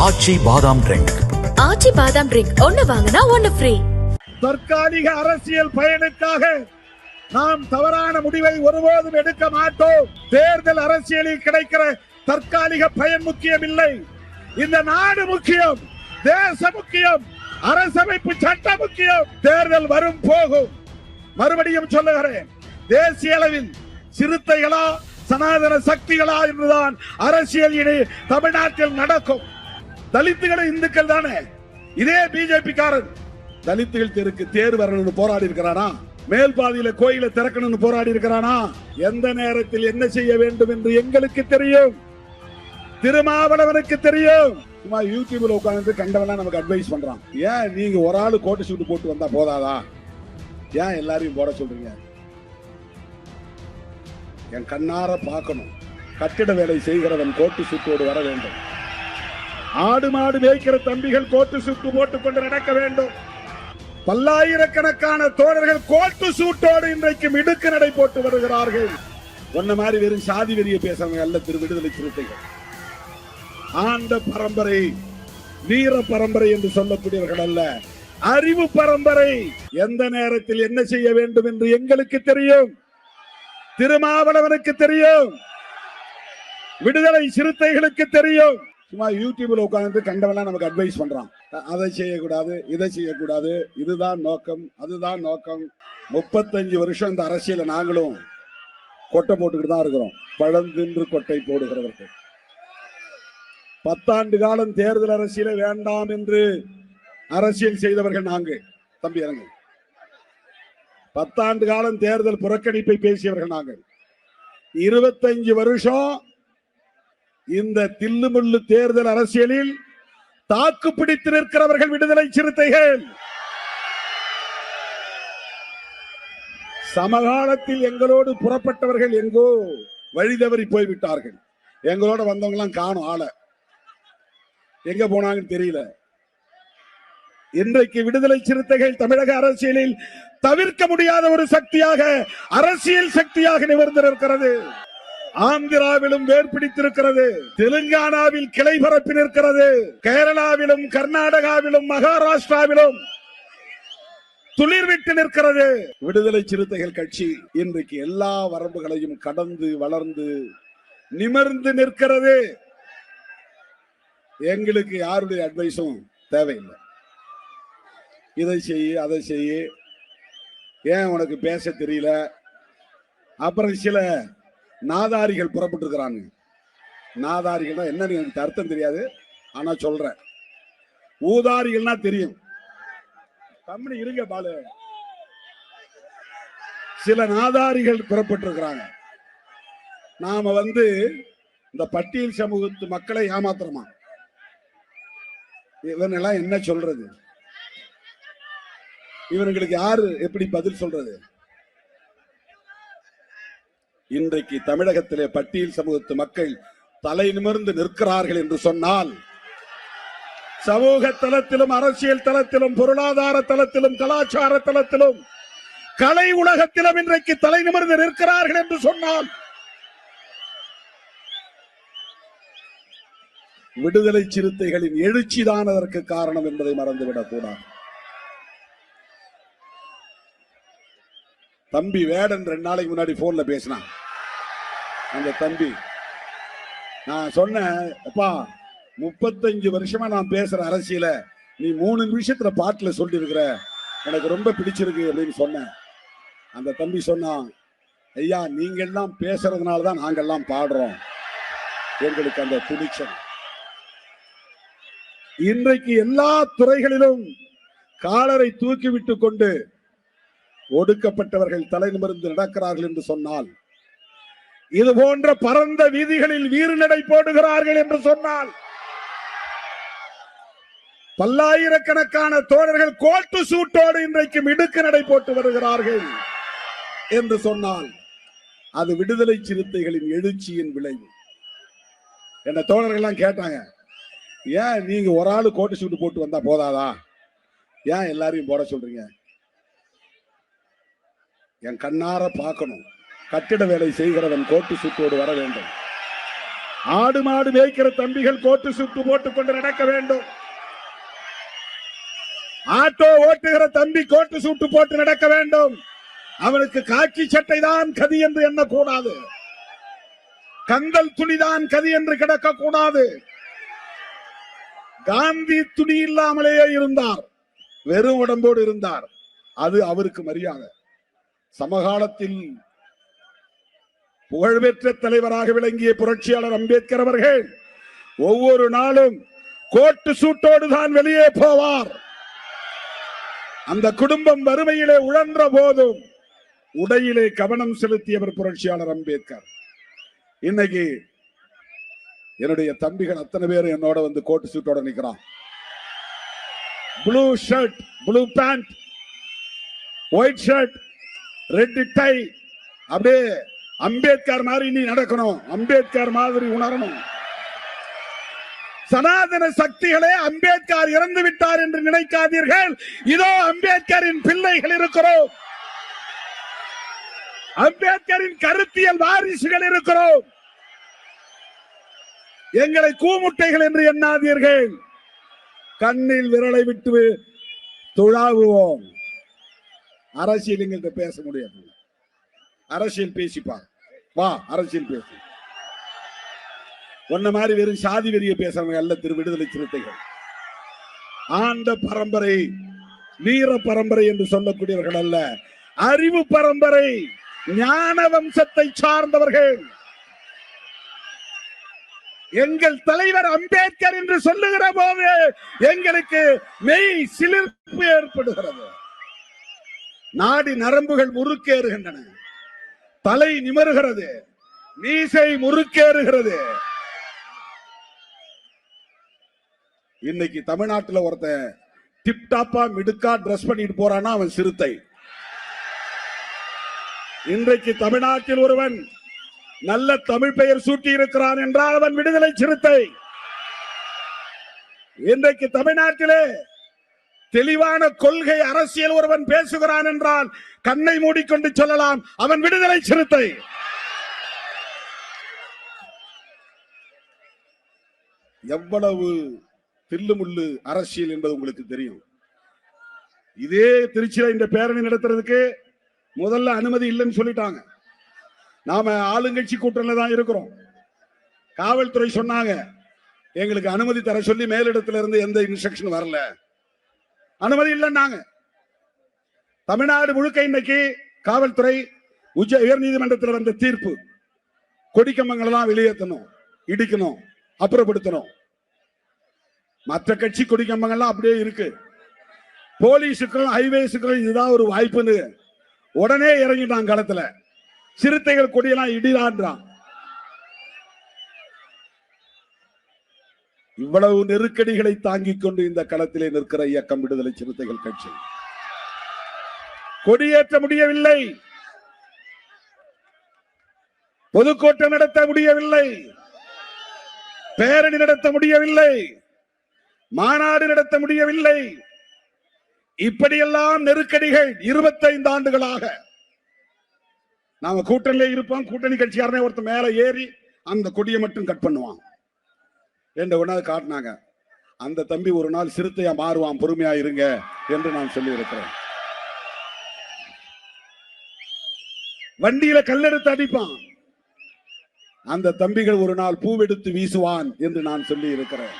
ஆச்சி பாதாம் ட்ரிங்க். ஆச்சி பாதாம் ட்ரிங்க் ஒன்னு வாங்கினா ஒன்னு ஃப்ரீ. தற்காலிக அரசியல் பயனுக்காக நாம் தவறான முடிவை ஒருபோதும் எடுக்க மாட்டோம். தேர்தல் அரசியலில் கிடைக்கிற தற்காலிக பயன் முக்கியம் இல்லை. இந்த நாடு முக்கியம், தேசம் முக்கியம், அரசமைப்பு சட்டம் முக்கியம். தேர்தல் வரும் போகும். மறுபடியும் சொல்லுகிறேன், தேசிய அளவில் சிறுத்தைகளா சனாதன சக்திகளா என்றுதான் அரசியல் இனி தமிழ்நாட்டில் நடக்கும். தலித்துகளும் இந்துக்கள் தானே. இதே பிஜேபி காரன் தலித்துகள் தெருக்கு தேர் வரணும்னு போராடி இருக்கிறானா? மேல் பாதியில கோயில திறக்கணும்னு போராடி இருக்கிறானா? எந்த நேரத்தில் என்ன செய்ய வேண்டும் என்று எங்களுக்கு தெரியும், திருமாவளவனுக்கு தெரியும். சும்மா யூடியூப்ல உட்கார்ந்து கண்டவனா நமக்கு அட்வைஸ் பண்றான். ஏன் நீங்க ஒரு ஆளு கோட்டை சூட்டு போட்டு வந்தா போதாதா? ஏன் எல்லாரையும் போட சொல்றீங்க? என் கண்ணார பார்க்கணும். கட்டிட வேலை செய்கிறவன் கோட்டு சூட்டோடு வர வேண்டும். ஆடு மாடு மேய்க்கிற தம்பிகள் கோட்டு சூட்டு போட்டுக் கொண்டு நடக்க வேண்டும். பல்லாயிரக்கணக்கான தோழர்கள் கோட்டு சூட்டோடு இன்றைக்கு மிடுக்கு நடை போட்டு வருகிறார்கள். ஒன்ன மாதிரி வெறும் சாதி வெறிய பேசுறவங்க அல்ல திரு விடுதலை சிறுத்தைகள். ஆண்ட பரம்பரை, வீர பரம்பரை என்று சொல்லக்கூடியவர்கள் அல்ல, அறிவு பரம்பரை. எந்த நேரத்தில் என்ன செய்ய வேண்டும் என்று எங்களுக்கு தெரியும், திருமாவளவனுக்கு தெரியும், விடுதலை சிறுத்தைகளுக்கு தெரியும். சும்மா யூடியூப்ல உட்கார்ந்து கண்டவனா நமக்கு அட்வைஸ் பண்றான். அதை செய்யக்கூடாது, இதை செய்யக்கூடாது, இதுதான் நோக்கம், அதுதான் நோக்கம். 35 வருஷம் இந்த அரசியல நாங்களும் கொட்டை போட்டுக்கிட்டு தான் இருக்கிறோம். பழம் தின்று கொட்டை போடுகிறவர்கள். 10 ஆண்டு காலம் தேர்தல் அரசியல வேண்டாம் என்று அரசியல் செய்தவர்கள் நாங்கள். தம்பி இறங்க. 10 ஆண்டு காலம் தேர்தல் புறக்கணிப்பை பேசியவர்கள் நாங்கள். 25 வருஷம் இந்த தில்லுமுள்ளு தேர்தல் அரசியலில் தாக்கு பிடித்து நிற்கிறவர்கள் விடுதலை சிறுத்தைகள். சமகாலத்தில் எங்களோடு புறப்பட்டவர்கள் எங்கோ வழிதவறி போய்விட்டார்கள். எங்களோட வந்தவங்க எல்லாம் காணும் ஆள, எங்க போனாங்கன்னு தெரியல. இன்றைக்கு விடுதலை சிறுத்தைகள் தமிழக அரசியலில் தவிர்க்க முடியாத ஒரு சக்தியாக, அரசியல் சக்தியாக நிமிர்ந்து நிற்கிறது. ஆந்திராவிலும் வேர் பிடித்திருக்கிறது, தெலுங்கானாவில் கிளை பரப்பி நிற்கிறது, கேரளாவிலும் கர்நாடகாவிலும் மகாராஷ்டிராவிலும் துளிர்விட்டு நிற்கிறது. விடுதலை சிறுத்தைகள் கட்சி இன்றைக்கு எல்லா வரம்புகளையும் கடந்து வளர்ந்து நிமிர்ந்து நிற்கிறது. எங்களுக்கு யாருடைய அட்வைஸும் தேவையில்லை. இதை செய்ய, அதை செய்ய, ஏன் உனக்கு பேச தெரியல. அப்புறம் சில நாதாரிகள் புறப்பட்டு இருக்கிறாங்க. நாதாரிகள்னா என்னன்னு எனக்கு அர்த்தம் தெரியாது, ஆனா சொல்றேன். ஊதாரிகள்னா தெரியும். கம்பெனி இருங்க பாலு. சில நாதாரிகள் புறப்பட்டு இருக்கிறாங்க. நாம இந்த பட்டியல் சமூகத்து மக்களை ஏமாத்துறோமா? இவனெல்லாம் என்ன சொல்றது? இவங்களுக்கு யாரு எப்படி பதில் சொல்றது? இன்றைக்கு தமிழகத்திலே பட்டியல் சமூகத்து மக்கள் தலை நிமிர்ந்து நிற்கிறார்கள் என்று சொன்னால், சமூக தளத்திலும், அரசியல் தளத்திலும், பொருளாதார தளத்திலும், கலாச்சார தளத்திலும், கலை உலகத்திலும் இன்றைக்கு தலை நிமிர்ந்து நிற்கிறார்கள் என்று சொன்னால், விடுதலை சிறுத்தைகளின் எழுச்சிதான் அதற்கு காரணம் என்பதை மறந்துவிடக் கூடாது. தம்பி வேடன் 2 நாளைக்கு முன்னாடி போன்ல பேசினான். அந்த தம்பி, நான் சொன்னேன், அப்பா 35 வருஷமா நான் பேசுற அரசியல நீ 3 நிமிஷத்துல பாட்டுல சொல்லி இருக்கிற, எனக்கு ரொம்ப பிடிச்சிருக்கு அப்படின்னு சொன்னேன். அந்த தம்பி சொன்னான், ஐயா நீங்க எல்லாம் பேசுறதுனாலதான் நாங்கெல்லாம் பாடுறோம். எங்களுக்கு அந்த துணிச்சல். இன்றைக்கு எல்லா துறைகளிலும் காலரை தூக்கி விட்டு கொண்டு ஒடுக்கப்பட்டவர்கள் தலை நிமிர்ந்து நடக்கிறார்கள் என்று சொன்னால், இது போன்ற பரந்த வீதிகளில் வீறு நடை போடுகிறார்கள் என்று சொன்னால், பல்லாயிரக்கணக்கான தோழர்கள் கோட்டு சூட்டோடு இன்றைக்கு மிடுக்கு நடை போட்டு வருகிறார்கள் என்று சொன்னால், அது விடுதலை சிறுத்தைகளின் எழுச்சியின் விளைவு. என்ன தோழர்கள் எல்லாம் கேட்டாங்க, ஏன் நீங்க ஒரு ஆளு கோட்டு சூட்டு போட்டு வந்தா போதாதா? ஏன் எல்லாரையும் போட சொல்றீங்க? என் கண்ணார பார்க்கணும். கட்டிட வேலை செய்கிறவன் கோட்டு சூட்டோடு வர வேண்டும். ஆடு மாடு மேய்க்கிற தம்பிகள் கோட்டு சுட்டு போட்டுக் கொண்டு நடக்க வேண்டும். ஆட்டோ ஓட்டுகிற தம்பி கோட்டு சூட்டு போட்டு நடக்க வேண்டும். அவனுக்கு காக்கி சட்டை தான் கதி என்று எண்ணக்கூடாது. கந்தல் துணிதான் கதி என்று கிடக்கக்கூடாது. காந்தி துணி இல்லாமலேயே இருந்தார், வெறும் உடம்போடு இருந்தார். அது அவருக்கு மரியாதை. சமகாலத்தில் புகழ்பெற்ற தலைவராக விளங்கிய புரட்சியாளர் அம்பேத்கர் அவர்கள் ஒவ்வொரு நாளும் கோட்டு சூட்டோடு தான் வெளியே போவார். அந்த குடும்பம் வறுமையிலே உழன்ற போதும் உடையிலே கவனம் செலுத்தியவர் புரட்சியாளர் அம்பேத்கர். இன்னைக்கு என்னுடைய தம்பிகள் அத்தனை பேரும் என்னோட வந்து கோட்டு சூட்டோட நிக்கிறான். Blue shirt, blue pant, white shirt, red tie. அப்படியே அம்பேத்கர் மாதிரி நீ நடக்கணும், அம்பேத்கர் மாதிரி உணரணும். சனாதன சக்திகளே அம்பேத்கர் இறந்து விட்டார் என்று நினைக்காதீர்கள். இதோ அம்பேத்கரின் பிள்ளைகள் இருக்கிறோம், அம்பேத்கரின் கருத்தியல் வாரிசுகள் இருக்கிறோம். எங்களை கூமுட்டைகள் என்று எண்ணாதீர்கள். கண்ணில் விரலை விட்டு துழாவுவோம். அரசியல் எங்கள்கிட்ட பேச முடியாது. அரசியல் பேசிப்பார், வா அரசியல் பேசு. ஒன்ன மாதிரி வெறும் சாதி வெறிய பேசுறவங்க அல்ல திரு விடுதலை சிறுத்தைகள். ஆண்ட பரம்பரை, வீர பரம்பரை என்று சொல்லக்கூடியவர்கள் அல்ல, அறிவு பரம்பரை, ஞான வம்சத்தை சார்ந்தவர்கள். எங்கள் தலைவர் அம்பேத்கர் என்று சொல்லுகிற போது எங்களுக்கு மெய் சிலிர்ப்பு ஏற்படுகிறது. நாடி நரம்புகள் முறுக்கேறுகின்றன, தலை நிமருகிறது, மீசை முறுக்கேறுகிறது. இன்னைக்கு தமிழ்நாட்டில் ஒருத்தன் டிப்டாப்பா மிடுக்கா டிரஸ் பண்ணிட்டு போறானா அவன் சிறுத்தை. இன்றைக்கு தமிழ்நாட்டில் ஒருவன் நல்ல தமிழ் பெயர் சூட்டி இருக்கிறான் என்றால் அவன் விடுதலை சிறுத்தை. இன்றைக்கு தமிழ்நாட்டிலே தெளிவான கொள்கை அரசியல் ஒருவன் பேசுகிறான் என்றால் கண்ணை மூடிக்கொண்டு சொல்லலாம், அவன் விடுதலை சிறுத்தை. எவ்வளவு தில்லுமுள்ளு அரசியல் என்பது உங்களுக்கு தெரியும். இதே திருச்சியில இந்த பேரணி நடத்துறதுக்கு முதல்ல அனுமதி இல்லைன்னு சொல்லிட்டாங்க. நாம ஆளுங்கட்சி கூட்டணியில தான் இருக்கிறோம். காவல்துறை சொன்னாங்க எங்களுக்கு அனுமதி தர சொல்லி மேலிடத்துல இருந்து எந்த இன்ஸ்ட்ரக்ஷன் வரல, அனுமதி இல்லைன்னாங்க. தமிழ்நாடு முழுக்க இன்னைக்கு காவல்துறை உயர் நீதிமன்றத்தில் வந்த தீர்ப்பு, கொடிக்கம்பங்கள்லாம் வெளியேற்றணும், இடிக்கணும், அப்புறப்படுத்தணும். மற்ற கட்சி கொடிக்கம்பங்கள்லாம் அப்படியே இருக்கு. போலீஸுக்கும் ஹைவேஸுக்கும் இதுதான் ஒரு வாய்ப்புன்னு உடனே இறங்கிட்டான் களத்துல. சிறுத்தைகள் கொடியெல்லாம் இடிலான்றான். இவ்வளவு நெருக்கடிகளை தாங்கிக் கொண்டு இந்த களத்திலே நிற்கிற இயக்கம் விடுதலை சிறுத்தைகள் கட்சி. கொடியேற்ற முடியவில்லை, பொதுக்கூட்டம் நடத்த முடியவில்லை, பேரணி நடத்த முடியவில்லை, மாநாடு நடத்த முடியவில்லை. இப்படியெல்லாம் நெருக்கடிகள் 25 ஆண்டுகளாக. நாம கூட்டணியில இருப்போம், கூட்டணி கட்சியாரனே ஒருத்தர் மேல ஏறி அந்த கொடியை மட்டும் கட் பண்ணுவான் என்ற ஒன்னாவது காட்டினாங்க. அந்த தம்பி ஒரு நாள் சிறுத்தையா மாறுவான், பொறுமையா இருங்க என்று நான் சொல்லி இருக்கிறேன். வண்டியில கல்லெடுத்து அடிப்பான், அந்த தம்பிகள் ஒரு நாள் பூவெடுத்து வீசுவான் என்று நான் சொல்லி இருக்கிறேன்.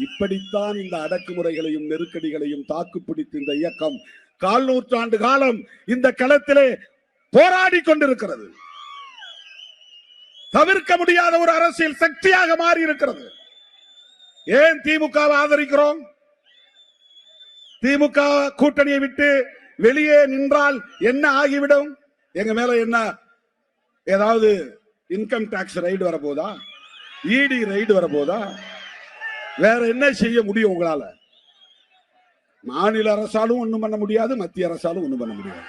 இப்படித்தான் இந்த அடக்குமுறைகளையும் நெருக்கடிகளையும் தாக்குப்பிடித்து இந்த இயக்கம் 4 நூற்றாண்டு காலம் இந்த களத்திலே போராடி கொண்டிருக்கிறது. தவிர்க்க முடியாத ஒரு அரசியல் சக்தியாக மாறி இருக்கிறது. ஏன் திமுகவை ஆதரிக்கிறோம்? திமுக கூட்டணியை விட்டு வெளியே நின்றால் என்ன ஆகிவிடும்? எங்க மேல என்ன ஏதாவது இன்கம் டாக்ஸ் ரைடு வரப்போதா? இடி ரைடு வரப்போதா? வேற என்ன செய்ய முடியும் உங்களால? மாநில அரசாலும் ஒண்ணும் பண்ண முடியாது, மத்திய அரசாலும் ஒண்ணும் பண்ண முடியாது.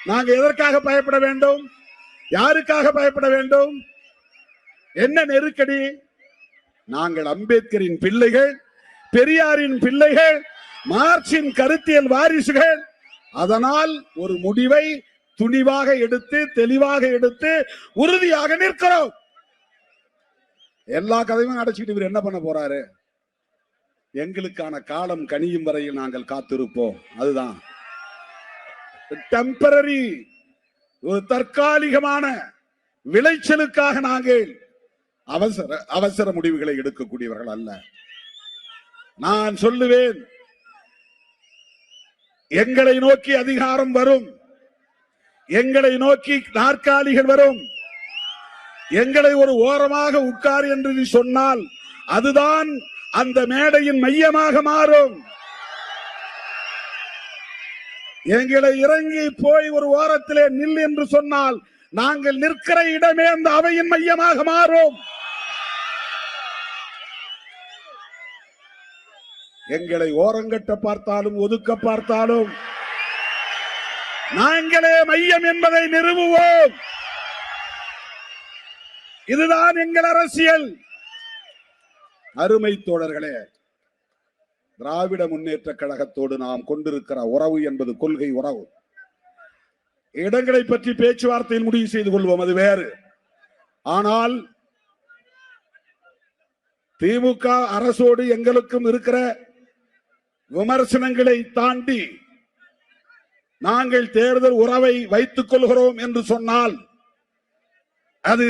நாங்க எதற்காக பயப்பட வேண்டும்? யாருக்காக பயப்பட வேண்டும்? என்ன நெருக்கடி? நாங்கள் அம்பேத்கரின் பிள்ளைகள், பெரியாரின் பிள்ளைகள், மார்க்சின் கருத்தியல் வாரிசுகள். அதனால் ஒரு முடிவை துணிவாக எடுத்து தெளிவாக எடுத்து உறுதியாக நிற்கிறோம். எல்லா கதையும் அடைச்சிட்டு இவர் என்ன பண்ண போறாரு? எங்களுக்கான காலம் கனியும் வரையில் நாங்கள் காத்திருப்போம். அதுதான் டெம்பரரி, ஒரு தற்காலிகமான விளைச்சலுக்காக நாங்கள் அவசர முடிவுகளை எடுக்கக்கூடியவர்கள் அல்ல. நான் சொல்லுவேன், எங்களை நோக்கி அதிகாரம் வரும், எங்களை நோக்கி நாற்காலிகள் வரும், எங்களை ஒரு ஓரமாக உட்கார் என்று நீ சொன்னால் அதுதான் அந்த மேடையின் மையமாக மாறும். எங்களை இறங்கி போய் ஒரு ஓரத்திலே நில் என்று சொன்னால் நாங்கள் நிற்கிற இடமே அந்த அவையின் மையமாக மாறும். எங்களை ஓரங்கட்ட பார்த்தாலும் ஒதுக்க பார்த்தாலும் நாங்களே மையம் என்பதை நிறுவுவோம். இதுதான் எங்கள் அரசியல். அருமை தோழர்களே, திராவிட முன்னேற்ற கழகத்தோடு நாம் கொண்டிருக்கிற உறவு என்பது கொள்கை உறவு. இடங்களை பற்றி பேச்சுவார்த்தையில் முடிவு செய்து கொள்வோம், அது வேறு. ஆனால் திமுக அரசோடு எங்களுக்கும் இருக்கிற விமர்சனங்களை தாண்டி நாங்கள் தேர்தல் உறவை வைத்துக் கொள்கிறோம் என்று சொன்னால் அது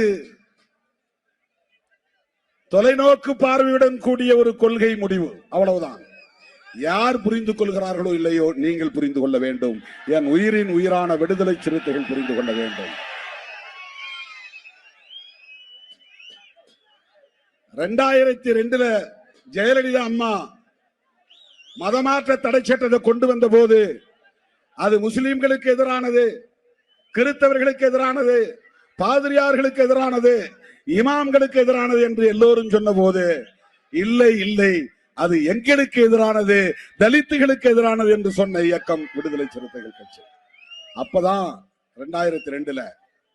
தொலைநோக்கு பார்வையுடன் கூடிய ஒரு கொள்கை முடிவு, அவ்வளவுதான். யார் புரிந்து கொள்கிறார்களோ இல்லையோ, நீங்கள் புரிந்து கொள்ள வேண்டும். என் உயிரின் உயிரான விடுதலை சிறுத்தைகள் புரிந்து கொள்ள வேண்டும். 2002 ஜெயலலிதா அம்மா மதமாற்ற தடை சட்டத்தை கொண்டு வந்த போது அது முஸ்லிம்களுக்கு எதிரானது, கிறிஸ்தவர்களுக்கு எதிரானது, பாதிரியார்களுக்கு எதிரானது, இமாம்களுக்கு எதிரானது என்று எல்லோரும் சொன்ன போது இல்லை இல்லை, அது எங்களுக்கு எதிரானது, தலித்துகளுக்கு எதிரானது என்று சொன்ன இயக்கம் விடுதலை சிறுத்தைகள் கட்சி. அப்பதான் 2002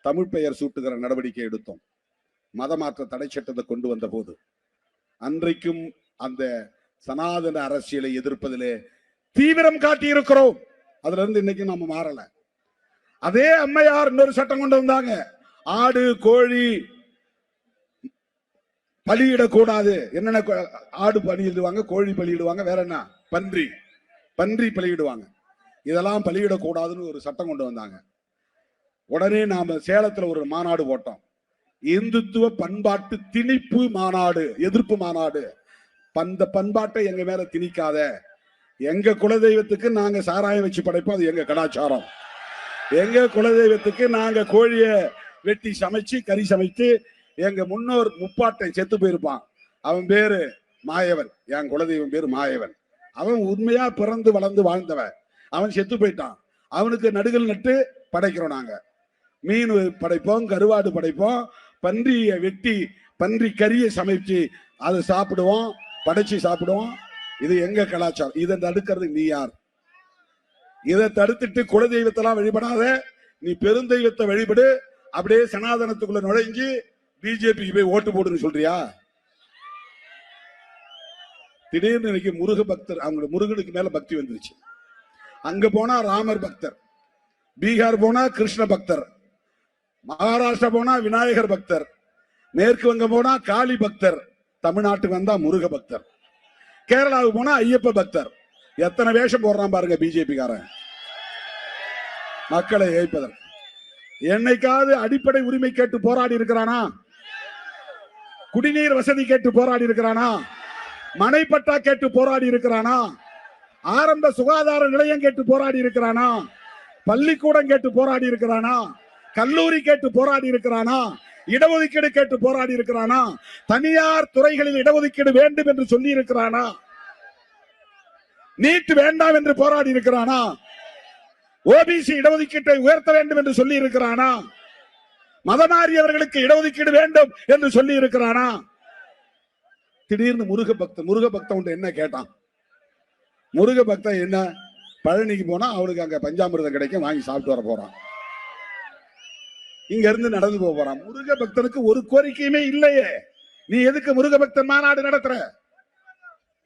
தமிழ் பெயர் சூட்டுகிற நடவடிக்கை எடுத்தோம். மதமாற்ற தடை சட்டத்தை கொண்டு வந்த போது அன்றைக்கும் அந்த சனாதன அரசியலை எதிர்ப்பதிலே தீவிரம் காட்டி இருக்கிறோம். அதுல இருந்து இன்னைக்கு நம்ம மாறல. அதே அம்மையார் இன்னொரு சட்டம் கொண்டு வந்தாங்க. ஆடு கோழி பலியிடக்கூடாது. என்னென்ன ஆடு பலியிடுவாங்க, கோழி பலியிடுவாங்க, வேற என்ன பன்றி பலியிடுவாங்க. இதெல்லாம் பலியிடக்கூடாதுன்னு ஒரு சட்டம் கொண்டு வந்தாங்க. உடனே நாம சேலத்துல ஒரு மாநாடு போட்டோம். இந்துத்துவ பண்பாட்டு திணிப்பு மாநாடு, எதிர்ப்பு மாநாடு. அந்த பண்பாட்டை எங்க மேல திணிக்காத. எங்க குலதெய்வத்துக்கு நாங்க சாராயம் வச்சு படைப்போம், அது எங்க கலாச்சாரம். எங்க குலதெய்வத்துக்கு நாங்க கோழிய வெட்டி சமைச்சு கறி சமைத்து, எங்க முன்னோர் முப்பாட்டை செத்து போயிருப்பான், அவன் பேரு மாயவன், என் குலதெய்வம் பேரு மாயவன். அவன் உண்மையா பிறந்து வளர்ந்து வாழ்ந்தவன், அவன் செத்து போயிட்டான். அவனுக்கு நடுகள் நட்டு படைக்கிறோம். நாங்க மீன் படைப்போம், கருவாடு படைப்போம், பன்றியை வெட்டி பன்றி கறியை சமைச்சு அதை சாப்பிடுவோம், படைச்சு சாப்பிடுவோம். இது எங்க கலாச்சாரம். இதை தடுக்கிறது நீ யார்? இதை தடுத்துட்டு குலதெய்வத்தெல்லாம் வழிபடாத, நீ பெருந்தெய்வத்தை வழிபடு, அப்படியே சனாதனத்துக்குள்ள நுழைஞ்சு பிஜேபிக்கு போய் ஓட்டு போடுன்னு சொல்றியா? திடீர்னு இன்னைக்கு முருக பக்தர், அவங்களுக்கு முருகனுக்கு மேல பக்தி வந்துருச்சு. அங்க போனா ராமர் பக்தர், பீகார் போனா கிருஷ்ண பக்தர், மகாராஷ்டிரா போனா விநாயகர் பக்தர், மேற்கு வங்கம் போனா காளி பக்தர், தமிழ்நாட்டுக்கு வந்தா முருக பக்தர், கேரளாவுக்கு போனா ஐயப்ப பக்தர். எத்தனை வேஷம் போடுறான் பாருங்க பிஜேபி காரன் மக்களை ஏய்ப்பதற்கு. என்னைக்காவது அடிப்படை உரிமை கேட்டு போராடி இருக்கிறானா? குடிநீர் வசதி கேட்டு போராடி இருக்கிறானா? மனைப்பட்டா கேட்டு போராடி இருக்கிறானா? ஆரம்ப சுகாதார நிலையம் கேட்டு போராடி இருக்கிறானா? பள்ளிக்கூடம் கேட்டு போராடி இருக்கிறானா? கல்லூரி கேட்டு போராடி இருக்கிறானா? இடஒதுக்கீடு கேட்டு போராடி இருக்கிறானா? தனியார் துறைகளில் இடஒதுக்கீடு வேண்டும் என்று சொல்லி இருக்கிறானா? நீட் வேண்டாம் என்று போராடி இருக்கிறானா? ஓபிசி இடஒதுக்கீட்டை உயர்த்த வேண்டும் என்று சொல்லி இருக்கிறானா? மதமாறியவர்களுக்கு இடஒதுக்கீடு வேண்டும் என்று சொல்லி இருக்கிறானா? திடீர்னு முருக பக்தன் என்ன கேட்டான்? முருக பக்தன் என்ன, பழனிக்கு போனா அவனுக்கு அங்க பஞ்சாமிர்தம் கிடைக்கும், வாங்கி சாப்பிட்டு வர போறான், இங்க இருந்து நடந்து போறான். முருக பக்தனுக்கு ஒரு கோரிக்கையுமே இல்லையே, நீ எதுக்கு முருக பக்தன் மாநாடு நடத்துற?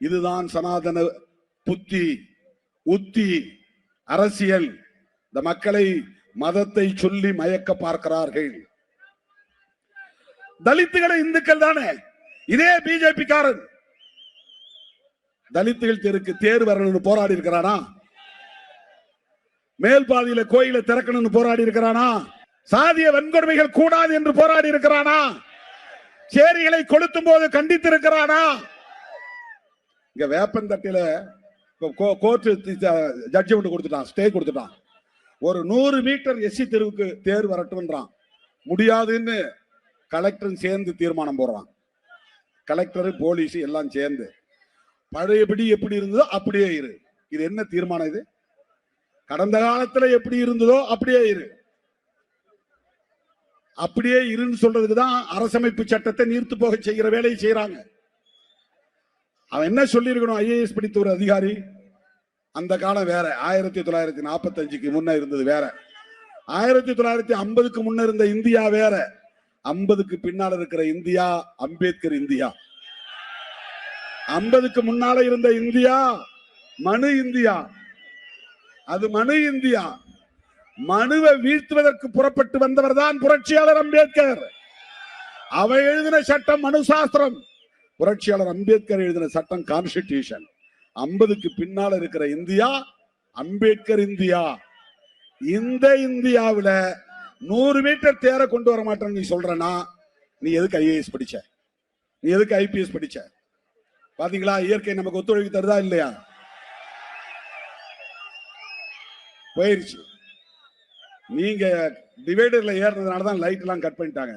இதுதான் சனாதன புத்தி உத்தி அரசியல். இந்த மக்களை மதத்தை சொல்லி மயக்க பார்க்கிறார்கள். தலித்துகளை இந்துக்கள் தானே. இதே பிஜேபி காரன் தலித்துகள் தெருக்கு தேர் வரணும்னு போராடி இருக்கிறானா? மேல் பாதியில கோயிலை திறக்கணும்னு போராடி இருக்கிறானா? சாதிய வன்கொடுமைகள் கூடாது என்று போராடி இருக்கிறானா? சேரிகளை கொளுத்தும் போது கண்டித்திருக்கிறானா? இங்க வேப்பந்தட்டில கோர்ட் ஜட்ஜ்மெண்ட் கொடுத்துட்டான், ஸ்டே கொடுத்துட்டான். ஒரு 100 மீட்டர் எஸ்சி தெருவுக்கு தேர் வரட்டும்ன்றான். முடியாதுன்னு கலெக்டர் சேர்ந்து தீர்மானம் போடுறான். கலெக்டர் போலீஸ் எல்லாம் சேர்ந்து பழையபடி எப்படி இருந்ததோ அப்படியே இரு. இது என்ன தீர்மானம்? இது கடந்த காலத்துல எப்படி இருந்ததோ அப்படியே இரு. அப்படியே இருன்னு சொல்றதுக்கு தான் அரசமைப்பு சட்டத்தை நீர்த்து போக செய்கிற வேலையை செய்யறாங்க. அவன் என்ன சொல்லியிருக்கணும்? ஐஏஎஸ் படித்த ஒரு அதிகாரி. அந்த காலம் வேற. 1945க்கு முன்ன இருந்தது வேற. 1950க்கு முன்ன இருந்த இந்தியா வேற. 50க்கு பின்னால இருக்கிற இந்தியா அம்பேத்கர் இந்தியா. 50க்கு முன்னால இருந்த இந்தியா மனு இந்தியா. அது மனு இந்தியா. மனுவை வீழ்த்துவதற்கு புறப்பட்டு வந்தவர் தான் புரட்சியாளர் அம்பேத்கர். அவ எழுதின சட்டம் மனு சாஸ்திரம். புரட்சியாளர் அம்பேத்கர் எழுதின சட்டம் கான்ஸ்டிடியூஷன். 50க்கு பின்னால இருக்கிற இந்தியா அம்பேத்கர் இந்தியா. இந்த இந்தியாவில 100 மீட்டர் தேர கொண்டு வர மாட்டேன்னு நீ சொல்றனா, நீ எதுக்கு ஐஏஎஸ் படிச்ச? நீ எதுக்கு ஐபிஎஸ் படிச்ச? பாத்தீங்களா, இயற்கை நமக்கு ஒத்துழைப்பு தருதா இல்லையா? போயிருச்சு. நீங்க டிவைடர்ல ஏறதுனால தான் லைட் எல்லாம் கட் பண்ணிட்டாங்க.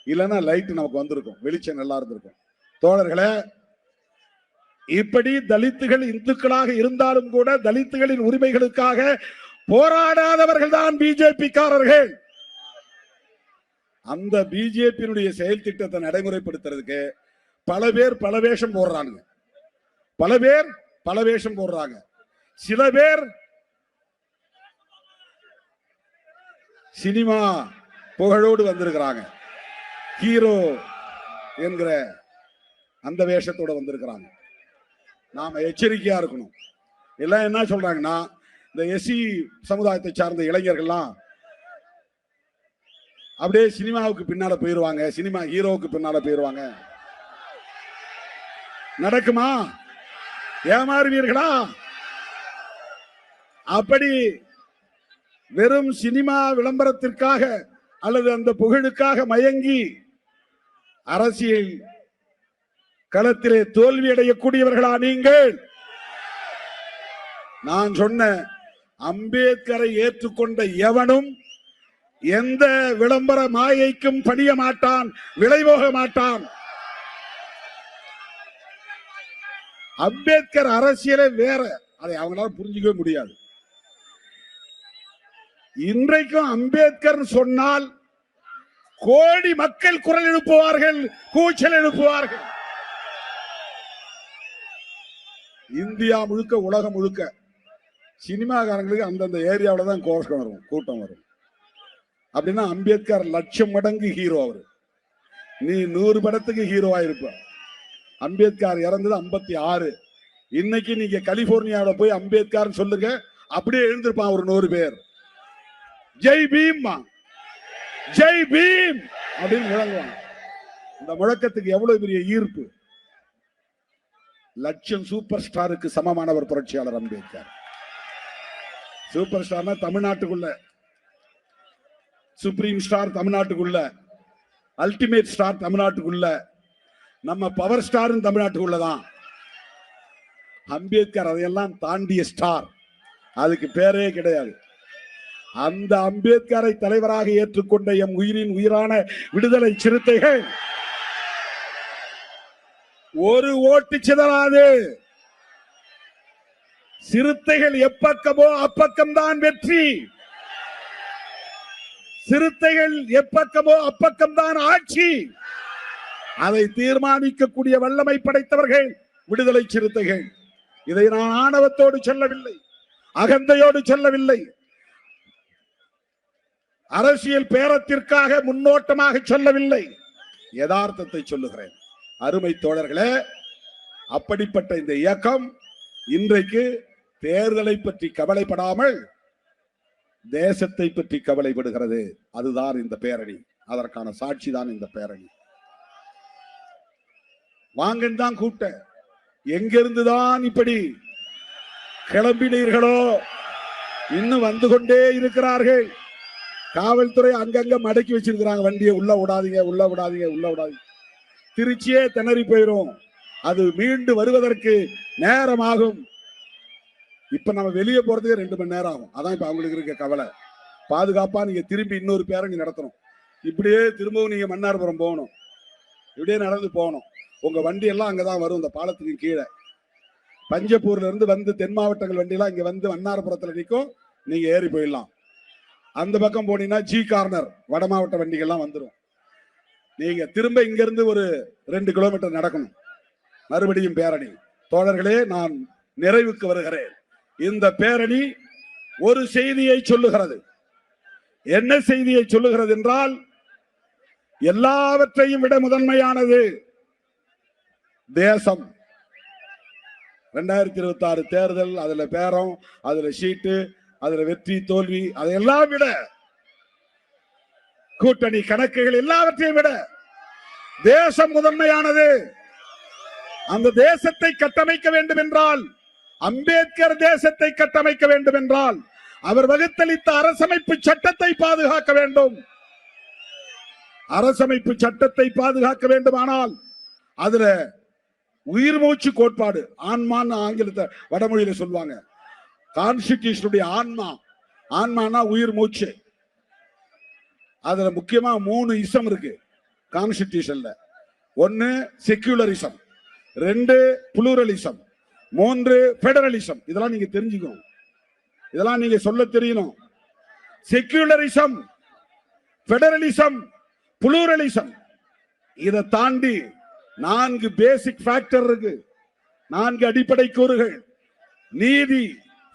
இல்லைன்னா லைட் நமக்கு வந்திருக்கும், வெளிச்சம் நல்லா இருந்திருக்கும். தோழர்களே, இப்படி தலித்துகள் இந்துக்களாக இருந்தாலும் கூட தலித்துகளின் உரிமைகளுக்காக போராடாதவர்கள் தான் பிஜேபி காரர்கள். அந்த பிஜேபியினுடைய செயல் திட்டத்தை நடைமுறைப்படுத்துறதுக்கு பல பேர் பல வேஷம் போடுறாங்க. பல பேர் பல வேஷம் போடுறாங்க. சில பேர் சினிமா புகழோடு வந்திருக்கிறாங்க. ஹீரோ என்கிற அந்த வேஷத்தோட வந்திருக்கிறாங்க. நாம எச்சரிக்கையா இருக்கணும். எல்லாம் என்ன சொல்றாங்கன்னா, இந்த எஸ்சி சமுதாயத்தை சார்ந்த இளைஞர்கள்லாம் அப்படியே சினிமாவுக்கு பின்னால போயிருவாங்க, சினிமா ஹீரோவுக்கு பின்னால போயிருவாங்க. நடக்குமா? ஏமாறுவீர்களா? அப்படி வெறும் சினிமா விளம்பரத்திற்காக அல்லது அந்த புகழுக்காக மயங்கி அரசியல் களத்திலே தோல்வி அடையக்கூடியவர்களா நீங்கள்? நான் சொன்ன அம்பேத்கரை ஏற்றுக்கொண்ட எவனும் எந்த விளம்பர மாயைக்கும் பணிய மாட்டான், விளைவோக மாட்டான். அம்பேத்கர் அரசியலே வேற. அதை அவங்களால புரிஞ்சுக்கவே முடியாது. இன்றைக்கும் அம்பேத்கர் சொன்னால் கோடி மக்கள் குரல் எழுப்புவார்கள், கூச்சல் எழுப்புவார்கள். இந்தியா முழுக்க, உலகம் முழுக்க சினிமாக்காரங்களுக்கு அந்தந்த ஏரியாவில தான் கோஷம் வரும், கூட்டம் வரும். அப்படின்னா அம்பேத்கர் 1,00,000 மடங்கு ஹீரோ. அவரு நீ 100 படத்துக்கு ஹீரோவா இருப்ப. அம்பேத்கர் இறந்தது 56. இன்னைக்கு நீங்க கலிபோர்னியாவில் போய் அம்பேத்கர் சொல்லுங்க, அப்படியே எழுந்திருப்பான் ஒரு 100 பேர். ஜெய் பீம், ஜெய் பீம் அப்படின்னு முழங்குவாங்க. இந்த முழக்கத்துக்கு எவ்வளவு பெரிய ஈர்ப்பு! 1,00,000 சூப்பர் ஸ்டாருக்கு சமமானவர் புரட்சியாளர் அம்பேத்கர். சூப்பர் ஸ்டார்னா தமிழ்நாட்டுக்குள்ள, சுப்ரீம் ஸ்டார் தமிழ்நாட்டுக்குள்ள, அல்டிமேட் ஸ்டார் தமிழ்நாட்டுக்குள்ள, நம்ம பவர் ஸ்டார் தமிழ்நாட்டுக்குள்ளதான். அம்பேத்கர் அதையெல்லாம் தாண்டிய ஸ்டார். அதுக்கு பேரே கிடையாது. அந்த அம்பேத்கரை தலைவராக ஏற்றுக்கொண்ட எம் உயிரின் உயிரான விடுதலை சிறுத்தைகள் ஒரு ஓட்டு சிதறாது. சிறுத்தைகள் எப்பக்கமோ அப்பக்கம்தான் வெற்றி. சிறுத்தைகள் எப்பக்கமோ அப்பக்கம்தான் ஆட்சி. அதை தீர்மானிக்கக்கூடிய வல்லமை படைத்தவர்கள் விடுதலை சிறுத்தைகள். இதை நான் ஆணவத்தோடு சொல்லவில்லை, அகந்தையோடு சொல்லவில்லை, அரசியல் பேரத்திற்காக முன்னோட்டமாக சொல்லவில்லை, யதார்த்தத்தை சொல்லுகிறேன். அருமை தோழர்களே, அப்படிப்பட்ட இந்த இயக்கம் இன்றைக்கு தேர்தலை பற்றி கவலைப்படாமல் தேசத்தை பற்றி கவலைப்படுகிறது. அதுதான் இந்த பேரணி, அதற்கான சாட்சி தான் இந்த பேரணி. வாங்கன்னு தான் கூப்பிட்ட, எங்கிருந்துதான் இப்படி கிளம்பினீர்களோ இன்னும் வந்து கொண்டே இருக்கிறார்கள். காவல்துறை அங்கங்க மடக்கி வச்சிருக்கிறாங்க வண்டியை, உள்ள விடாதீங்க உள்ள விடாதீங்க உள்ள விடாதீங்க. திருச்சியே திணறி போயிரும், அது மீண்டு வருவதற்கு நேரமாகும். இப்ப நம்ம வெளியே போறதுக்கு 2 மணி நேரம் ஆகும். அதான் இப்ப அவங்களுக்கு இருக்க கவலை. பாதுகாப்பா நீங்க திரும்பி இன்னொரு பேரணி நடத்தணும். இப்படியே திரும்பவும் நீங்க மன்னார்புரம் போகணும், இப்படியே நடந்து போகணும். உங்க வண்டி எல்லாம் அங்கதான் வரும், இந்த பாலத்துக்கு கீழே. பஞ்சப்பூர்ல இருந்து வந்து தென் மாவட்டங்கள் வண்டி எல்லாம் இங்க வந்து மன்னார்புரத்துல நிற்கும், நீங்க ஏறி போயிடலாம். அந்த பக்கம் போனீங்கன்னா ஜி கார்னர் வட மாவட்ட வண்டிகள்லாம் வந்துடும். நீங்க திரும்ப இங்க இருந்து ஒரு 2 கிலோமீட்டர் நடக்கணும், மறுபடியும் பேரணி. தோழர்களே, நான் நிறைவுக்கு வருகிறேன். இந்த பேரணி ஒரு செய்தியை சொல்லுகிறது. என்ன செய்தியை சொல்லுகிறது என்றால், எல்லாவற்றையும் விட முதன்மையானது தேசம். 2026 தேர்தல், அதுல பேரம், அதுல சீட்டு, அதுல வெற்றி தோல்வி, அதையெல்லாம் விட, கூட்டணி கணக்குகள் எல்லாவற்றையும் விட தேசம் முதன்மையானது. அந்த தேசத்தை கட்டமைக்க வேண்டும் என்றால், அம்பேத்கர் தேசத்தை கட்டமைக்க வேண்டும் என்றால், அவர் வகுத்தளித்த அரசமைப்பு சட்டத்தை பாதுகாக்க வேண்டும். அரசமைப்பு சட்டத்தை பாதுகாக்க வேண்டுமானால் அதுல உயிர் மூச்சு கோட்பாடு, ஆன்மான்னு ஆங்கிலத்தை வடமொழியில சொல்லுவாங்க. கான்ஸ்டிடியூஷனுடைய ஆன்மா, ஆன்மானா உயிர் மூச்சு. அதுல முக்கியமா 3 இசம் இருக்கு கான்ஸ்டிடியூஷன்ல. 1 செக்யூலரிசம், 2 புளூரலிசம், 3 பெடரலிசம். இதெல்லாம் நீங்க தெரிஞ்சுக்கணும், இதெல்லாம் நீங்க சொல்ல தெரியணும். செக்யூலரிசம், பெடரலிசம், புளூரலிசம், இதை தாண்டி 4 பேசிக் ஃபேக்டர் இருக்கு, 4 அடிப்படை கூறுகள்: நீதி,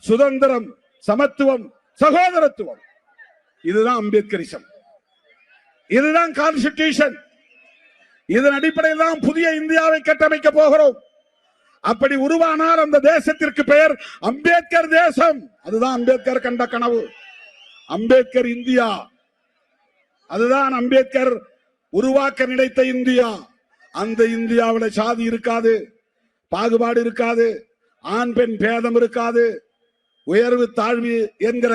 சுதந்திரம், சமத்துவம், சகோதரத்துவம். இதுதான் அம்பேத்கரிசம், இதுதான் கான்ஸ்டிடியூஷன். இதன் அடிப்படையில் தான் புதிய இந்தியாவை கட்டமைக்க போகிறோம். அப்படி உருவானால் அந்த தேசத்திற்கு பெயர் அம்பேத்கர் தேசம். அதுதான் அம்பேத்கர் கண்ட கனவு, அம்பேத்கர் இந்தியா. அதுதான் அம்பேத்கர் உருவாக்க நினைத்த இந்தியா. அந்த இந்தியாவில் சாதி இருக்காது, பாகுபாடு இருக்காது, ஆண் பெண் பேதம் இருக்காது, உயர்வு தாழ்வு என்கிற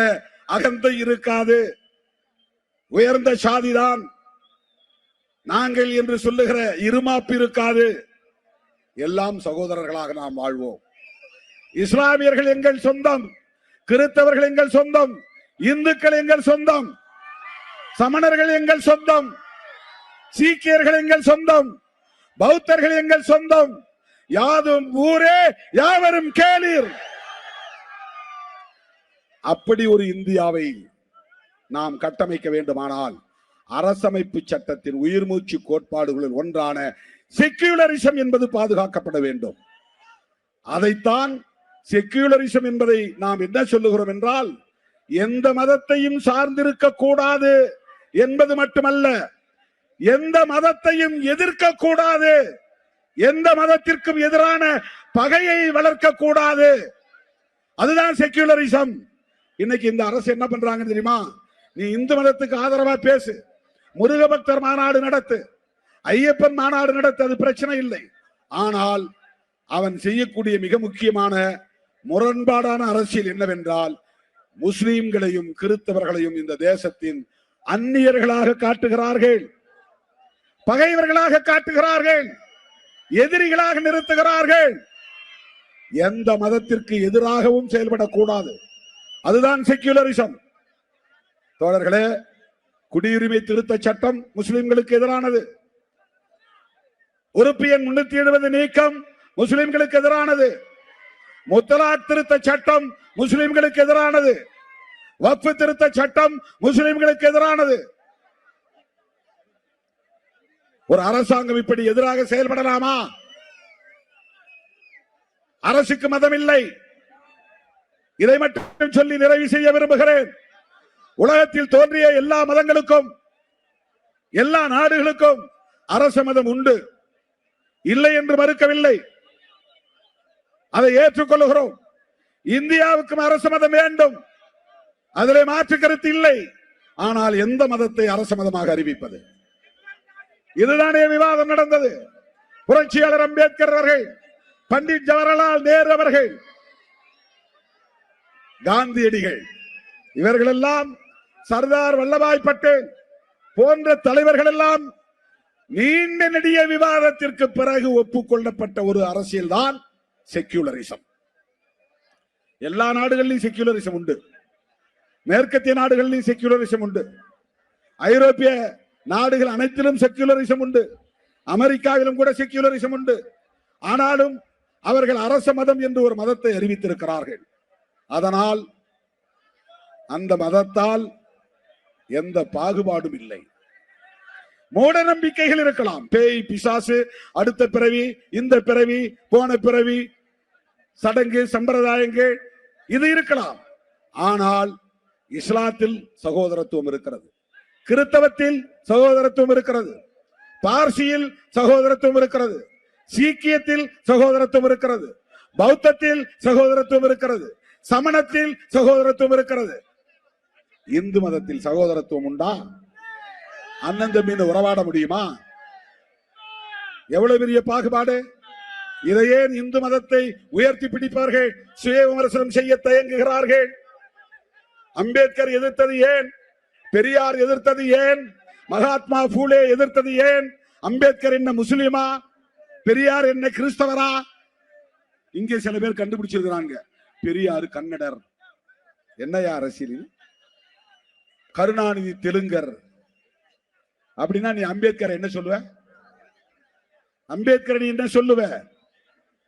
அகந்தை இருக்காது. உயர்ந்த சாதிதான் நாங்கள் என்று சொல்லுகிற இருமாப்பு இருக்காது. எல்லாம் சகோதரர்களாக நாம் வாழ்வோம். இஸ்லாமியர்கள் எங்கள் சொந்தம், கிறிஸ்தவர்கள் எங்கள் சொந்தம், இந்துக்கள் எங்கள் சொந்தம், சமணர்கள் எங்கள் சொந்தம், சீக்கியர்கள் எங்கள் சொந்தம், பௌத்தர்கள் எங்கள் சொந்தம். யாதும் ஊரே யாவரும் கேளீர். அப்படி ஒரு இந்தியாவை நாம் கட்டமைக்க வேண்டுமானால் அரசமைப்பு சட்டத்தின் உயிர் மூச்சு கோட்பாடுகளில் ஒன்றான செக்யூலரிசம் என்பது பாதுகாக்கப்பட வேண்டும். அதைத்தான் செக்யூலரிசம் என்பதை நாம் என்ன சொல்லுகிறோம் என்றால், எந்த மதத்தையும் சார்ந்திருக்க கூடாது என்பது மட்டுமல்ல, எந்த மதத்தையும் எதிர்க்க கூடாது, எந்த மதத்திற்கும் எதிரான பகையை வளர்க்க கூடாது. அதுதான் செக்யூலரிசம். இன்னைக்கு இந்த அரசு என்ன பண்றாங்க தெரியுமா? நீ இந்து மதத்துக்கு ஆதரவா பேசு, முருக பக்தர் மாநாடு நடத்து, ஐயப்பன் மாநாடு நடத்து, அது பிரச்சனை இல்லை. ஆனால் அவன் செய்யக்கூடிய மிக முக்கியமான முரண்பாடான அரசியல் என்னவென்றால், முஸ்லிம்களையும் கிறிஸ்தவர்களையும் இந்த தேசத்தின் அந்நியர்களாக காட்டுகிறார்கள், பகைவர்களாக காட்டுகிறார்கள், எதிரிகளாக நிறுத்துகிறார்கள். எந்த மதத்திற்கு எதிராகவும் செயல்படக்கூடாது. அதுதான் செக்யூலரிசம். தோழர்களே, குடியுரிமை திருத்த சட்டம் முஸ்லிம்களுக்கு எதிரானது. உறுப்பு எண் 370 நீக்கம் முஸ்லிம்களுக்கு எதிரானது. முத்தலாக் திருத்த சட்டம் முஸ்லிம்களுக்கு எதிரானது. வக்ஃப் திருத்த சட்டம் முஸ்லிம்களுக்கு எதிரானது. ஒரு அரசாங்கம் இப்படி எதிராக செயல்படலாமா? அரசுக்கு மதம் இல்லை. இதை மட்டும் சொல்லி நிறைவு செய்ய விரும்புகிறேன். உலகத்தில் தோன்றிய எல்லா மதங்களுக்கும், எல்லா நாடுகளுக்கும் அரச மதம் உண்டு, இல்லை என்று மறுக்கவில்லை, அதை ஏற்றுக்கொள்கிறோம். இந்தியாவுக்கும் அரச மதம் வேண்டும். அதிலே மாற்று கருத்து இல்லை. ஆனால் எந்த மதத்தை அரச மதமாக அறிவிப்பது? இதுதானே விவாதம் நடந்தது. புரட்சியாளர் அம்பேத்கர் அவர்கள், பண்டிட் ஜவஹர்லால் நேரு அவர்கள், காந்தியடிகள், இவர்கள் எல்லாம், சர்தார் வல்லபாய் பட்டேல் போன்ற தலைவர்கள் எல்லாம் நீண்ட நெடிய விவாதத்திற்கு பிறகு ஒப்புக்கொள்ளப்பட்ட ஒரு அரசியல் தான் செக்யூலரிசம். எல்லா நாடுகளிலும் செக்யூலரிசம் உண்டு. மேற்கத்திய நாடுகளிலும் செக்யூலரிசம் உண்டு. ஐரோப்பிய நாடுகள் அனைத்திலும் செக்யூலரிசம் உண்டு. அமெரிக்காவிலும் கூட செக்யூலரிசம் உண்டு. ஆனாலும் அவர்கள் அரச மதம் என்று ஒரு மதத்தை அறிவித்திருக்கிறார்கள். அதனால் அந்த மதத்தால் எந்த பாகுபாடும் இல்லை. மூட நம்பிக்கைகள் இருக்கலாம். பேய், பிசாசு, அடுத்த பிறவி, இந்த பிறவி, போன பிறவி, சடங்கு சம்பிரதாயங்கள், இது இருக்கலாம். ஆனால் இஸ்லாத்தில் சகோதரத்துவம் இருக்கிறது, கிறிஸ்தவத்தில் சகோதரத்துவம் இருக்கிறது, பார்சியில் சகோதரத்துவம் இருக்கிறது, சீக்கியத்தில் சகோதரத்துவம் இருக்கிறது, பௌத்தத்தில் சகோதரத்துவம் இருக்கிறது, சமணத்தில் சகோதரத்துவம் இருக்கிறது. இந்து மதத்தில் சகோதரத்துவம் உண்டா? அண்ணன் தம்பின்னு உறவாட முடியுமா? எவ்வளவு பெரிய பாகுபாடு! இதையே இந்து மதத்தை உயர்த்தி பிடிப்பார்கள், சுய விமர்சனம் செய்ய தயங்குகிறார்கள். அம்பேத்கர் எதிர்த்தது ஏன்? பெரியார் எதிர்த்தது ஏன்? மகாத்மா பூலே எதிர்த்தது ஏன்? அம்பேத்கர் என்ன முஸ்லிமா? பெரியார் என்ன கிறிஸ்தவரா? இங்கே சில பேர் கண்டுபிடிச்சிருக்கிறாங்க, பெரியார் கன்னடர். என்னையா அரசியல்? கருணாநிதி தெலுங்கர். அப்படின்னா நீ அம்பேத்கர் என்ன சொல்லுவ? அம்பேத்கர் நீ என்ன சொல்லுவ?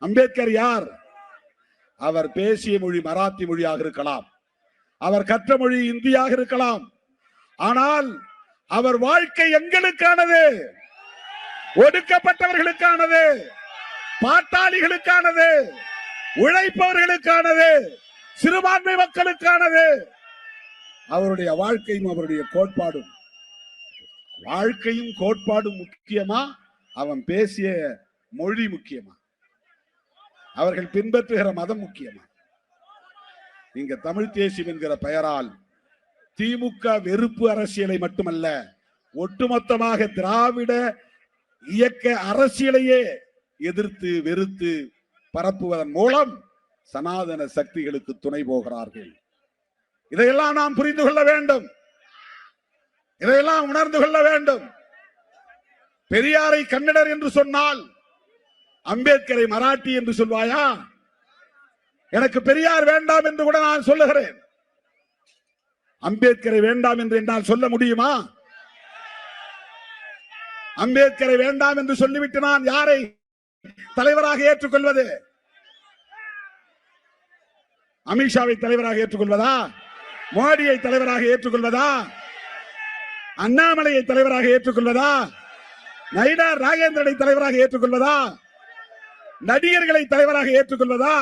அம்பேத்கர் யார்? அவர் பேசிய மொழி மராத்தி மொழியாக இருக்கலாம், அவர் கற்ற மொழி இந்தியாக இருக்கலாம். ஆனால் அவர் வாழ்க்கை எங்களுக்கானது, ஒடுக்கப்பட்டவர்களுக்கானது, பாட்டாளிகளுக்கானது, உழைப்பவர்களுக்கானது, சிறுபான்மை மக்களுக்கானது. அவருடைய வாழ்க்கையும் அவருடைய கோட்பாடும், வாழ்க்கையும் கோட்பாடும் முக்கியமா, அவன் பேசிய மொழி முக்கியமா, அவர்கள் பின்பற்றுகிற மதம் முக்கியமா? இங்க தமிழ் தேசியம் என்கிற பெயரால் திமுக வெறுப்பு அரசியலை மட்டுமல்ல, ஒட்டுமொத்தமாக திராவிட இயக்க அரசியலையே எதிர்த்து வெறுத்து பரப்புவதன் மூலம் சனாதன சக்திகளுக்கு துணை போகிறார்கள். இதையெல்லாம் நாம் புரிந்து கொள்ள வேண்டும், இதையெல்லாம் உணர்ந்து கொள்ள வேண்டும். பெரியாரை கன்னடர் என்று சொன்னால் அம்பேத்கரை மராட்டி என்று சொல்வாயா? எனக்கு பெரியார் வேண்டாம் என்று கூட நான் சொல்லுகிறேன். அம்பேத்கரை வேண்டாம் என்று என்னால் சொல்ல முடியுமா? அம்பேத்கரை வேண்டாம் என்று சொல்லிவிட்டு நான் யாரை தலைவராக ஏற்றுக்கொள்வது? அமித்ஷாவை தலைவராக ஏற்றுக்கொள்வதா? மோடியை தலைவராக ஏற்றுக்கொள்வதா? அண்ணாமலையை தலைவராக ஏற்றுக்கொள்வதா? நயினார் நாகேந்திரனை தலைவராக ஏற்றுக்கொள்வதா? நடிகர்களை தலைவராக ஏற்றுக்கொள்வதா?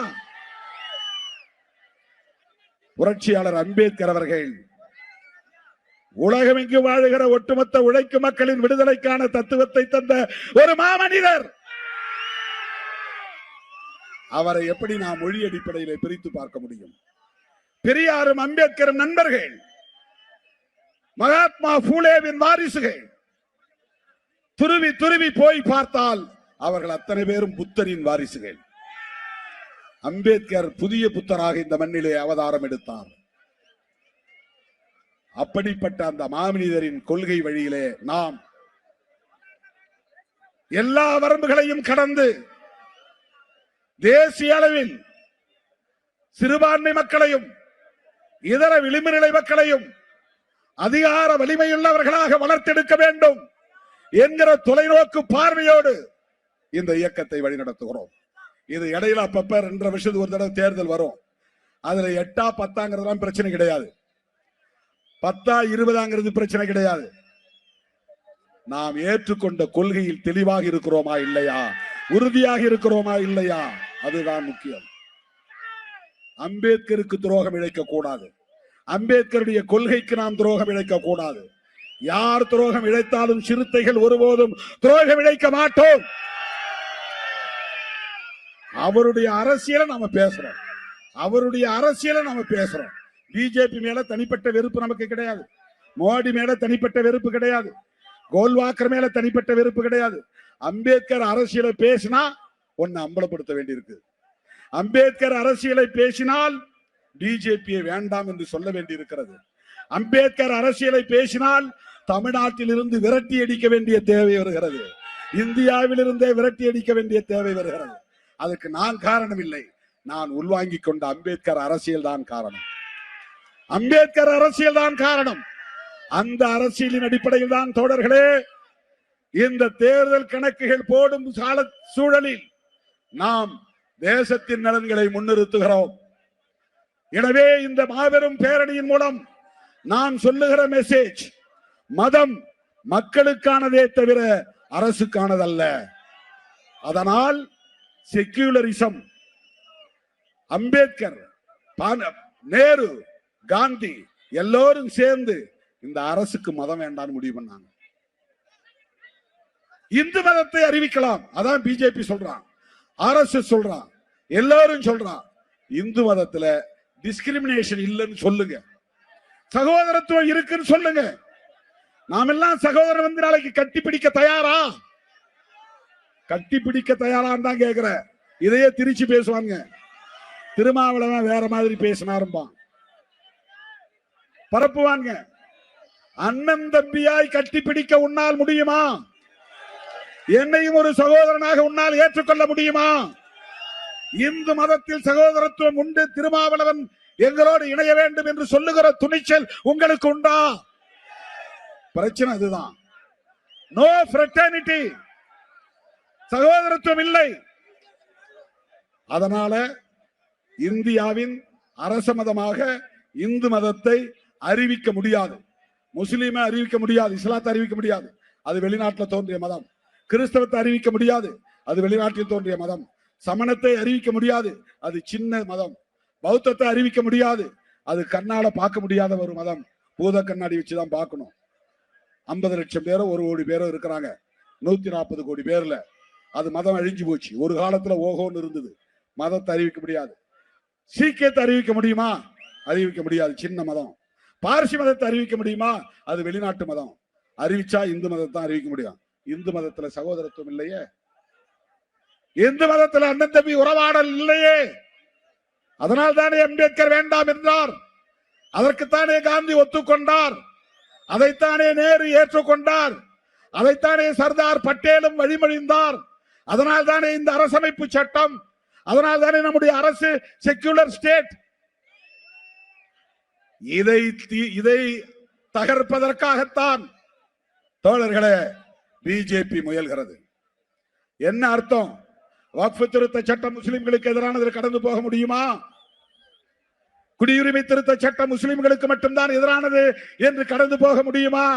புரட்சியாளர் அம்பேத்கர் அவர்கள் உலகமெங்கு வாழுகிற ஒட்டுமொத்த உழைக்கும் மக்களின் விடுதலைக்கான தத்துவத்தை தந்த ஒரு மாமனிதர். அவரை எப்படி நாம் மொழி அடிப்படையில் பிரித்து பார்க்க முடியும்? பெரியாரும் அம்பேத்கரும் நண்பர்கள், மகாத்மா பூலேவின் வாரிசுகள். துருவி துருவி போய் பார்த்தால் அவர்கள் அத்தனை பேரும் புத்தரின் வாரிசுகள். அம்பேத்கர் புதிய புத்தராக இந்த மண்ணிலே அவதாரம் எடுத்தார். அப்படிப்பட்ட அந்த மாமனிதரின் கொள்கை வழியிலே நாம் எல்லா வரம்புகளையும் கடந்து தேசிய அளவில் சிறுபான்மை மக்களையும் இதர விளிம்பு நிலை மக்களையும் அதிகார வலிமையுள்ளவர்களாக வளர்த்தெடுக்க வேண்டும் என்கிற தொலைநோக்கு பார்வையோடு இந்த இயக்கத்தை வழிநடத்துகிறோம். இது இடையில அப்பப்ப 2 வருஷத்துக்கு ஒரு தடவை தேர்தல் வரும். அதுல 8 10 பிரச்சனை கிடையாது, 10 20 பிரச்சனை கிடையாது. நாம் ஏற்றுக்கொண்ட கொள்கையில் தெளிவாக இருக்கிறோமா இல்லையா, உறுதியாக இருக்கிறோமா இல்லையா, அதுதான் முக்கியம். அம்பேத்கருக்கு துரோகம் இழைக்க கூடாது, அம்பேத்கருடைய கொள்கைக்கு நாம் துரோகம் இழைக்க கூடாது. யார் துரோகம் இழைத்தாலும் சிறுத்தைகள் ஒருபோதும் துரோகம் இழைக்க மாட்டோம். அவருடைய அரசியலை நாம பேசுறோம், அவருடைய அரசியலை நாம பேசுறோம். பிஜேபி மேல தனிப்பட்ட வெறுப்பு நமக்கு கிடையாது, மோடி மேல தனிப்பட்ட வெறுப்பு கிடையாது, கோல்வாக்கர் மேல தனிப்பட்ட வெறுப்பு கிடையாது. அம்பேத்கர் அரசியலை பேசினா ஒன்னு அம்பலப்படுத்த வேண்டியிருக்கு. அம்பேத்கர் அரசியலை பேசினால் பிஜேபியை வேண்டாம் என்று சொல்ல வேண்டியிருக்கிறது. அம்பேத்கர் அரசியலை பேசினால் தமிழ்நாட்டில் இருந்து விரட்டி அடிக்க வேண்டிய தேவை வருகிறது, இந்தியாவில் இருந்தே விரட்டி அடிக்க வேண்டிய தேவை வருகிறது. அதுக்கு நான் காரணம் இல்லை, நான் உள்வாங்கிக் கொண்ட அம்பேத்கர் அரசியல் தான் காரணம். அம்பேத்கர் அரசியல் தான் காரணம். அந்த அரசியலின் அடிப்படையில் தான் தோழர்களே இந்த தேர்தல் கணக்குகள் போடும் சூழலில் நாம் தேசத்தின் நலன்களை முன்னிறுத்துகிறோம். எனவே இந்த மாபெரும் பேரணியின் மூலம் நான் சொல்லுகிற மெசேஜ், மதம் மக்களுக்கானதே தவிர அரசுக்கானதல்ல. அதனால் செக்யூலரிசம், அம்பேத்கர், நேரு, காந்தி எல்லோரும் சேர்ந்து இந்த அரசுக்கு மதம் வேண்டாம்னு முடிவு பண்ணாங்க. இந்து மதத்தை அறிவிக்கலாம், அதான் பிஜேபி சொல்றான், RSS சொல்றான், எல்லாரும் சொல்றான். இந்து மதத்துல டிஸ்கிரிமினேஷன் இல்லைன்னு சொல்லுங்க, சகோதரத்துவம் இருக்குன்னு சொல்லுங்க. நாம் எல்லாம் சகோதரர் வந்து நாளைக்கு கட்டி பிடிக்க தயாரா? கட்டி பிடிக்க தயாரான்னு தான் கேட்கிற. இதையே திருச்சி பேசுவாங்க. திருமாவளவன் வேற மாதிரி பேசினாரும்பான், பரப்புவாங்க. அண்ணன் தம்பியாய் கட்டி பிடிக்க உன்னால் முடியுமா? என்னையும் ஒரு சகோதரனாக உன்னால் ஏற்றுக்கொள்ள முடியுமா? இந்து மதத்தில் சகோதரத்துவம் உண்டு, திருமாவளவன் எங்களோடு இணைய வேண்டும் என்று சொல்லுகிற துணிச்சல் உங்களுக்கு உண்டா? பிரச்சனை அதுதான். நோ ஃப்ரெட்டர்னிட்டி, சகோதரத்துவம் இல்லை. அதனால இந்தியாவின் அரச மதமாக இந்து மதத்தை அறிவிக்க முடியாது, முஸ்லீமை அறிவிக்க முடியாது, இஸ்லாத்தை அறிவிக்க முடியாது, அது வெளிநாட்டில் தோன்றிய மதம். கிறிஸ்தவத்தை அறிவிக்க முடியாது, அது வெளிநாட்டில் தோன்றிய மதம். சமணத்தை அறிவிக்க முடியாது, அது சின்ன மதம். பௌத்தத்தை அறிவிக்க முடியாது, அது கண்ணால பார்க்க முடியாத ஒரு மதம். பூத கண்ணாடி வச்சுதான் பார்க்கணும். 50 லட்சம் பேரோ 1 கோடி பேரோ இருக்கிறாங்க, 140 கோடி பேர்ல அது மதம் அழிஞ்சு போச்சு. ஒரு காலத்துல ஓஹோன்னு இருந்தது. மதத்தை அறிவிக்க முடியாது. சீக்கியத்தை அறிவிக்க முடியுமா? அறிவிக்க முடியாது, சின்ன மதம். பார்சி மதத்தை அறிவிக்க முடியுமா? அது வெளிநாட்டு மதம். அறிவிச்சா இந்து மதத்தை அறிவிக்க முடியும். இந்து மதத்துல சகோதரத்துவம் இல்லையே, இந்து மதத்துல அண்ணன் தம்பி உறவாடல் இல்லையே. அதனால் தானே அம்பேத்கர் வேண்டாம் என்றார், அதற்குத்தானே காந்தி ஒத்துக்கொண்டார், அதைத்தானே நேரு ஏற்றுக்கொண்டார், அதைத்தானே சர்தார் பட்டேலும் வழிமொழிந்தார். அதனால் தானே இந்த அரசமைப்பு சட்டம், அதனால் தானே நம்முடைய அரசு செக்யூலர் ஸ்டேட். இதை தகர்ப்பதற்காகத்தான் தோழர்களே பிஜேபி முயல்கிறது. என்ன அர்த்தம்? வக்ஃப் திருத்த சட்டம் முஸ்லிம்களுக்கு எதிரானது, கடந்து போக முடியுமா? குடியுரிமை திருத்த சட்டம் முஸ்லிம்களுக்கு மட்டும்தான் எதிரானது என்று கடந்து போக முடியுமா?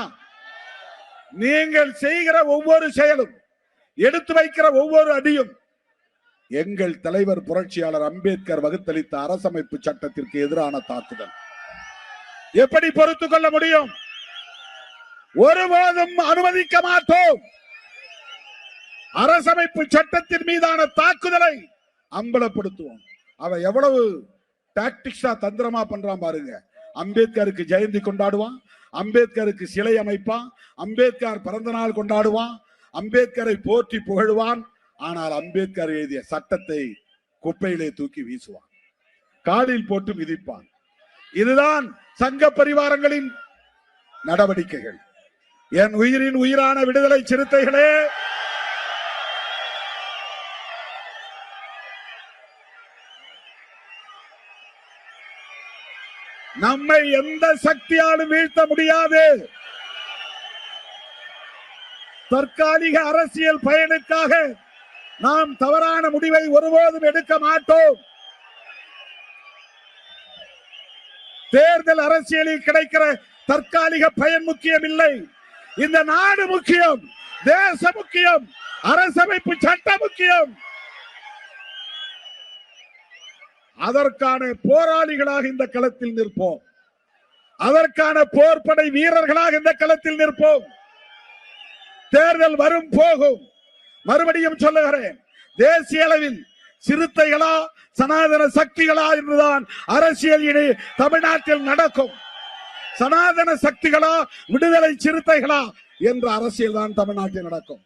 நீங்கள் செய்கிற ஒவ்வொரு செயலும், எடுத்து வைக்கிற ஒவ்வொரு அடியும் எங்கள் தலைவர் புரட்சியாளர் அம்பேத்கர் வகுத்தளித்த அரசமைப்பு சட்டத்திற்கு எதிரான தாக்குதல். எப்படி பொறுத்துக் கொள்ள முடியும்? ஒருபோதும் அனுமதிக்க மாட்டோம். அரசமைப்பு சட்டத்தின் மீதான தாக்குதலை அம்பலப்படுத்துவோம். அவ எவ்வளவு டாக்டிக்ஸா தந்திரமா பண்றான் பாருங்க. அம்பேத்கருக்கு ஜெயந்தி கொண்டாடுவான், அம்பேத்கருக்கு சிலை அமைப்பான், அம்பேத்கர் பிறந்த நாள் கொண்டாடுவான், அம்பேத்கரை போற்றி புகழ்வான். ஆனால் அம்பேத்கர் எழுதிய சட்டத்தை குப்பையிலே தூக்கி வீசுவான், காலில் போட்டு மிதிப்பான். இதுதான் சங்க பரிவாரங்களின் நடவடிக்கைகள். என் உயிரின் உயிரான விடுதலை சிறுத்தைகளே, நம்மை எந்த சக்தியாலும் வீழ்த்த முடியாது. தற்காலிக அரசியல் பயனுக்காக நாம் தவறான முடிவை ஒருபோதும் எடுக்க மாட்டோம். தேர்தல் அரசியலில் கிடைக்கிற தற்காலிக பயன் முக்கியம் இல்லை. இந்த நாடு முக்கியம், தேசம் முக்கியம், அரசமைப்பு சட்டம் முக்கியம். அதற்கான போராளிகளாக இந்த களத்தில் நிற்போம், அதற்கான போர்ப்படை வீரர்களாக இந்த களத்தில் நிற்போம். தேர்தல் வரும் போகும். மறுபடியும் சொல்லுகிறேன், தேசிய அளவில் சிறுத்தைகளா சனாதன சக்திகளா என்றுதான் அரசியல் இனி தமிழ்நாட்டில் நடக்கும். சனாதன சக்திகளா விடுதலை சிறுத்தைகளா என்ற அரசியல் தான் தமிழ்நாட்டில் நடக்கும்.